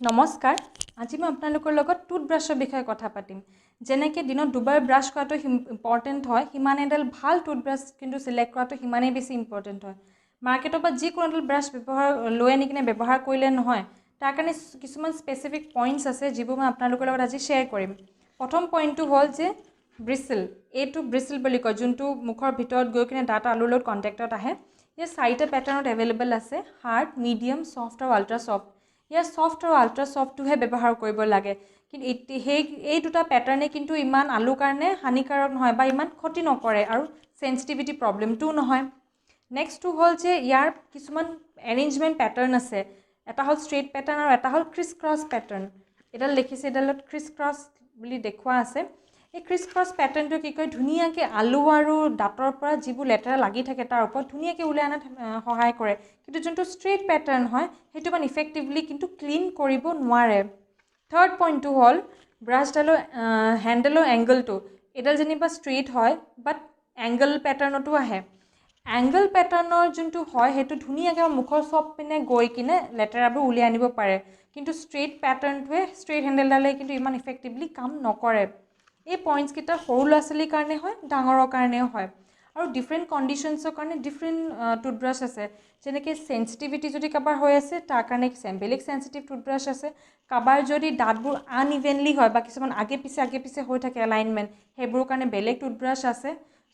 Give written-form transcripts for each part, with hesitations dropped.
নমস্কাৰ আজি মই আপোনালোকৰ লগত টুথব্ৰাছৰ বিষয়ে কথা পাতিম যেনেকৈ দিনত দুবাৰ ব্ৰাছ কৰাটো ইম্পৰ্টেণ্ট হয় সিমান এডাল ভাল টুথব্ৰাছ কিন্তু সিলেক্ট কৰাটো সিমানেই বেছি ইম্পৰ্টেণ্ট হয় মাৰ্কেটৰ পৰা যিকোনো এডাল ব্ৰাছ লৈ আনি কিনে ব্যৱহাৰ কৰিলে নহয় তাৰ কাৰণে কিছুমান স্পেচিফিক পইণ্টছ আছে যিবোৰ মই আপোনালোকৰ লগত আজি শ্বেয়াৰ কৰিম প্ৰথম পইণ্টটো হ'ল যে ব্ৰিসেল এইটো ব্ৰিসেল বুলি কয় যোনটো মুখৰ ভিতৰত গৈ কিনে দাঁত আলুৰ লগত কণ্টেক্টত আহে এই চাৰিটা পেটাৰ্ণত এভেইলেবল আছে হাৰ্ড মিডিয়াম ছফ্ট আৰু আল্ট্ৰা ছফ্ট ইয়াৰ ছফ্ট আৰু আল্ট্ৰা ছফ্টটোহে ব্যৱহাৰ কৰিব লাগে কিন্তু এই দুটা পেটাৰ্ণে কিন্তু ইমান আলুৰ কাৰণে হানিকাৰক নহয় বা ইমান ক্ষতি নকৰে আৰু সেন্সিটিভিটি প্ৰব্লেমটোও নহয় নেক্সটটো হ'ল যে ইয়াৰ কিছুমান এৰেঞ্জমেণ্ট পেটাৰ্ণ আছে এটা হ'ল ষ্ট্ৰেইট পেটাৰ্ণ আৰু এটা হ'ল ক্ৰিছ ক্ৰছ পেটাৰ্ণ এডাল দেখিছে এডালত ক্ৰিছ ক্ৰছ বুলি দেখুওৱা আছে এই ক্ৰিছ ক্ৰছ পেটাৰ্ণটো কি কয় ধুনীয়াকৈ আলু আৰু দাঁতৰ পৰা যিবোৰ লেতেৰা লাগি থাকে তাৰ ওপৰত ধুনীয়াকৈ ওলাই অনাত সহায় কৰে কিন্তু যোনটো ষ্ট্ৰেইট পেটাৰ্ণ হয় সেইটো ইমান ইফেক্টিভলি কিন্তু ক্লিন কৰিব নোৱাৰে থাৰ্ড পইণ্টটো হ'ল ব্ৰাছডালৰ হেণ্ডেলৰ এংগলটো এডাল যেনিবা ষ্ট্ৰেইট হয় বাট এংগল পেটাৰ্ণতো আহে এংগল পেটাৰ্ণৰ যোনটো হয় সেইটো ধুনীয়াকৈ মুখৰ চব পিনে গৈ কিনে লেতেৰাবোৰ উলিয়াই আনিব পাৰে কিন্তু ষ্ট্ৰেইট পেটাৰ্ণটোৱে ষ্ট্ৰেইট হেণ্ডেলডালে কিন্তু ইমান ইফেক্টিভলি কাম নকৰে এই পইণ্টছকেইটা সৰু ল'ৰা ছোৱালীৰ কাৰণে হয় ডাঙৰৰ কাৰণেও হয় আৰু ডিফাৰেণ্ট কণ্ডিশ্যনছৰ কাৰণে ডিফাৰেণ্ট টুথব্ৰাছ আছে যেনেকৈ চেঞ্চিটিভিটি যদি কাৰোবাৰ হৈ আছে তাৰ কাৰণে বেলেগ চেঞ্চিটিভ টুথব্ৰাছ আছে কাৰোবাৰ যদি দাঁতবোৰ আনইভেনলি হয় বা কিছুমান আগে পিছে হৈ থাকে এলাইনমেণ্ট সেইবোৰৰ কাৰণে বেলেগ টুথব্ৰাছ আছে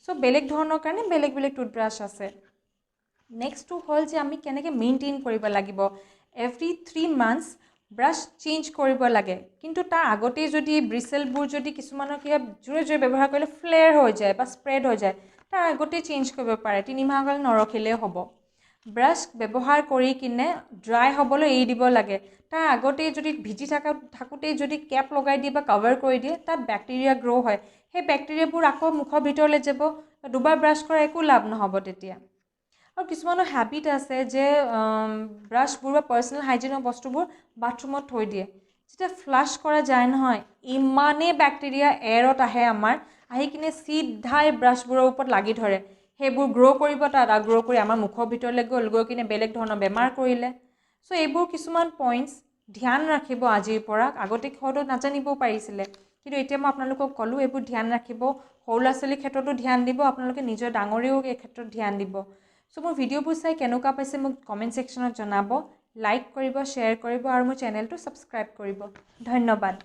চ' বেলেগ ধৰণৰ কাৰণে বেলেগ বেলেগ টুথব্ৰাছ আছে নেক্সটটো হ'ল যে আমি কেনেকৈ মেইনটেইন কৰিব লাগিব এভৰি 3 মান্থছ ব্ৰাছ চেঞ্জ কৰিব লাগে কিন্তু তাৰ আগতেই যদি ব্ৰিসেলবোৰ যদি কিছুমানৰ কিবা জোৰে ব্যৱহাৰ কৰিলে ফ্লেয়াৰ হৈ যায় বা স্প্ৰেড হৈ যায় তাৰ আগতেই চেঞ্জ কৰিব পাৰে 3 মাহলৈ নৰখিলেও হ'ব ব্ৰাছ ব্যৱহাৰ কৰি কিনে ড্ৰাই হ'বলৈ এৰি দিব লাগে তাৰ আগতেই যদি ভিজি থাকোঁতেই যদি কেপ লগাই দিয়ে বা কভাৰ কৰি দিয়ে তাত বেক্টেৰিয়া গ্ৰ' হয় সেই বেক্টেৰিয়াবোৰ আকৌ মুখৰ ভিতৰলৈ যাব দুবাৰ ব্ৰাছ কৰা একো লাভ নহ'ব তেতিয়া আৰু কিছুমানৰ হেবিট আছে যে ব্ৰাছবোৰ বা পাৰ্চনেল হাইজিনৰ বস্তুবোৰ বাথৰুমত থৈ দিয়ে যেতিয়া ফ্লাছ কৰা যায় নহয় ইমানেই বেক্টেৰিয়া এয়াৰত আহে আমাৰ আহি কিনে চিধাই ব্ৰাছবোৰৰ ওপৰত লাগি ধৰে সেইবোৰ গ্ৰ' কৰিব তাত আৰু গ্ৰ' কৰি আমাৰ মুখৰ ভিতৰলৈ গৈ কিনে বেলেগ ধৰণৰ বেমাৰ কৰিলে চ' এইবোৰ কিছুমান পইণ্টছ ধ্যান ৰাখিব আজিৰ পৰা আগতে হয়তো নাজানিবও পাৰিছিলে কিন্তু এতিয়া মই আপোনালোকক ক'লোঁ এইবোৰ ধ্যান ৰাখিব সৰু ল'ৰা ছোৱালীৰ ক্ষেত্ৰতো ধ্যান দিব আপোনালোকে নিজৰ ডাঙৰেও এই ক্ষেত্ৰত ধ্যান দিব চ' মোৰ ভিডিঅ'বোৰ চাই কেনেকুৱা পাইছে মোক কমেণ্ট ছেকশ্যনত জনাব লাইক কৰিব শ্বেয়াৰ কৰিব আৰু মোৰ চেনেলটো ছাবস্ক্ৰাইব কৰিব ধন্যবাদ